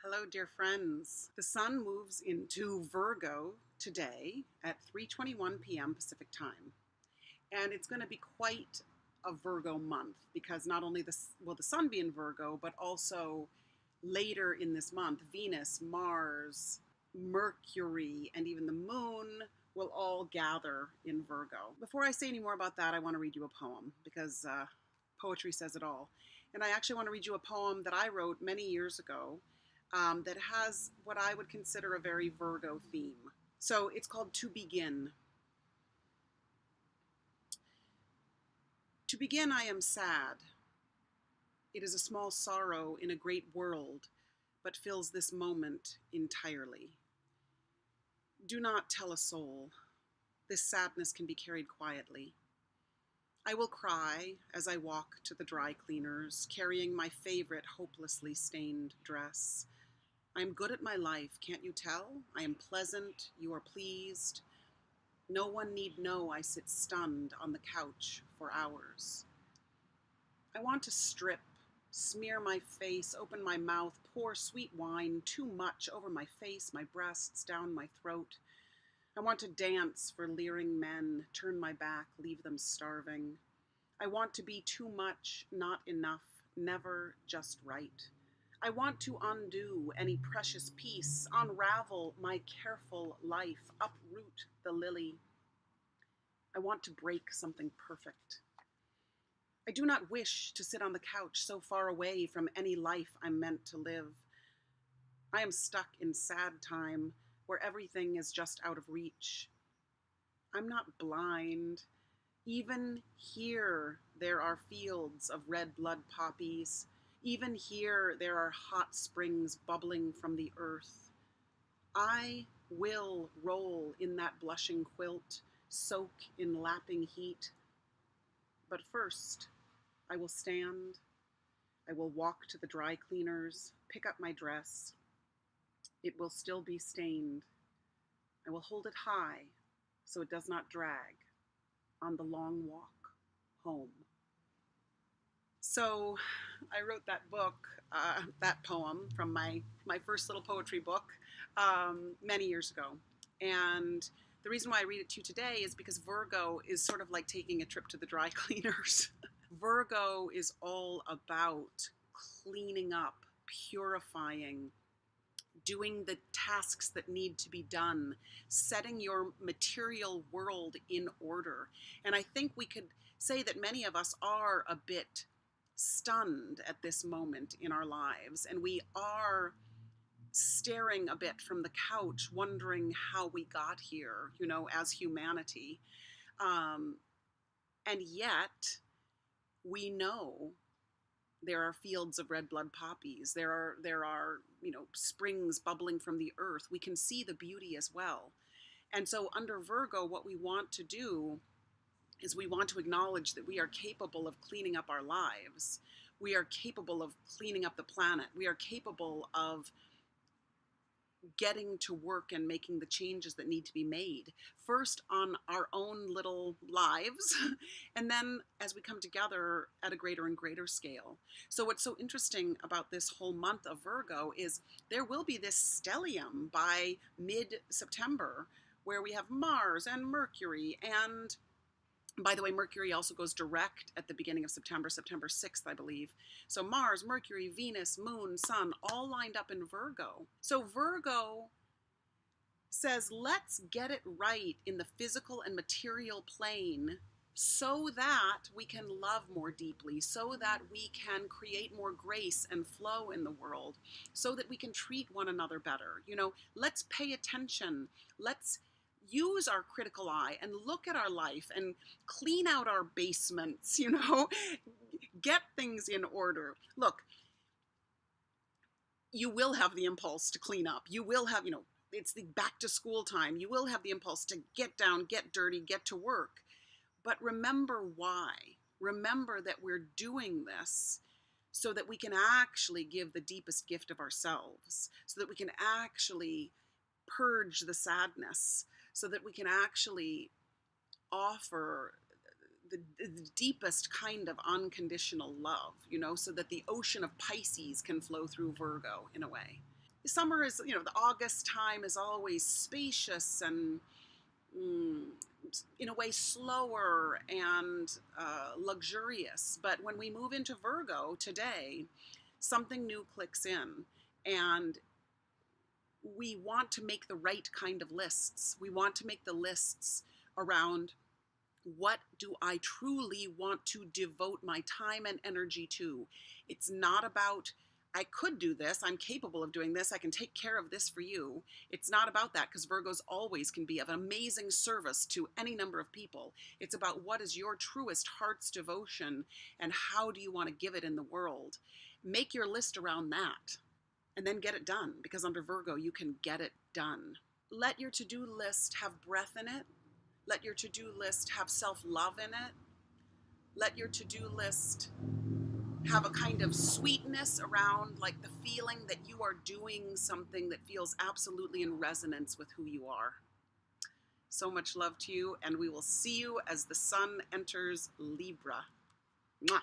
Hello, dear friends. The sun moves into Virgo today at 3:21 p.m. Pacific time. And it's going to be quite a Virgo month because not only will the sun be in Virgo, but also later in this month, Venus, Mars, Mercury, and even the moon will all gather in Virgo. Before I say any more about that, I want to read you a poem because poetry says it all. And I actually want to read you a poem that I wrote many years ago that has what I would consider a very Virgo theme. So it's called To Begin. To begin, I am sad. It is a small sorrow in a great world, but fills this moment entirely. Do not tell a soul. This sadness can be carried quietly. I will cry as I walk to the dry cleaners, carrying my favorite hopelessly stained dress. I am good at my life, can't you tell? I am pleasant, you are pleased. No one need know I sit stunned on the couch for hours. I want to strip, smear my face, open my mouth, pour sweet wine, too much over my face, my breasts, down my throat. I want to dance for leering men, turn my back, leave them starving. I want to be too much, not enough, never just right. I want to undo any precious piece, unravel my careful life, uproot the lily. I want to break something perfect. I do not wish to sit on the couch so far away from any life I'm meant to live. I am stuck in sad time where everything is just out of reach. I'm not blind. Even here there are fields of red blood poppies. Even here there are hot springs bubbling from the earth. I will roll in that blushing quilt, soak in lapping heat. But first, I will stand. I will walk to the dry cleaners, pick up my dress. It will still be stained. I will hold it high so it does not drag on the long walk home. So I wrote that book, that poem from my first little poetry book many years ago. And the reason why I read it to you today is because Virgo is sort of like taking a trip to the dry cleaners. Virgo is all about cleaning up, purifying, doing the tasks that need to be done, setting your material world in order. And I think we could say that many of us are a bit stunned at this moment in our lives, and we are staring a bit from the couch, wondering how we got here, as humanity. And yet, we know there are fields of red blood poppies. There are springs bubbling from the earth. We can see the beauty as well. And so under Virgo, what we want to do is we want to acknowledge that we are capable of cleaning up our lives. We are capable of cleaning up the planet. We are capable of getting to work and making the changes that need to be made. First on our own little lives, and then as we come together at a greater and greater scale. So what's so interesting about this whole month of Virgo is there will be this stellium by mid-September where we have Mars and Mercury, and by the way, Mercury also goes direct at the beginning of September, September 6th, I believe. So Mars, Mercury, Venus, Moon, Sun, all lined up in Virgo. So Virgo says, let's get it right in the physical and material plane so that we can love more deeply, so that we can create more grace and flow in the world, so that we can treat one another better. Let's pay attention. Let's use our critical eye and look at our life and clean out our basements, get things in order. Look, you will have the impulse to clean up. You will have, it's the back to school time. You will have the impulse to get down, get dirty, get to work. But remember why. Remember that we're doing this so that we can actually give the deepest gift of ourselves, so that we can actually purge the sadness, so that we can actually offer the deepest kind of unconditional love, so that the ocean of Pisces can flow through Virgo in a way. Summer is, the August time is always spacious and mm, in a way slower and luxurious. But when we move into Virgo today, something new clicks in. And we want to make the right kind of lists. We want to make the lists around what do I truly want to devote my time and energy to. It's not about, I could do this, I'm capable of doing this, I can take care of this for you. It's not about that, because Virgos always can be of amazing service to any number of people. It's about what is your truest heart's devotion and how do you want to give it in the world. Make your list around that and then get it done, because under Virgo, you can get it done. Let your to-do list have breath in it. Let your to-do list have self-love in it. Let your to-do list have a kind of sweetness around, like the feeling that you are doing something that feels absolutely in resonance with who you are. So much love to you, and we will see you as the sun enters Libra. Mwah.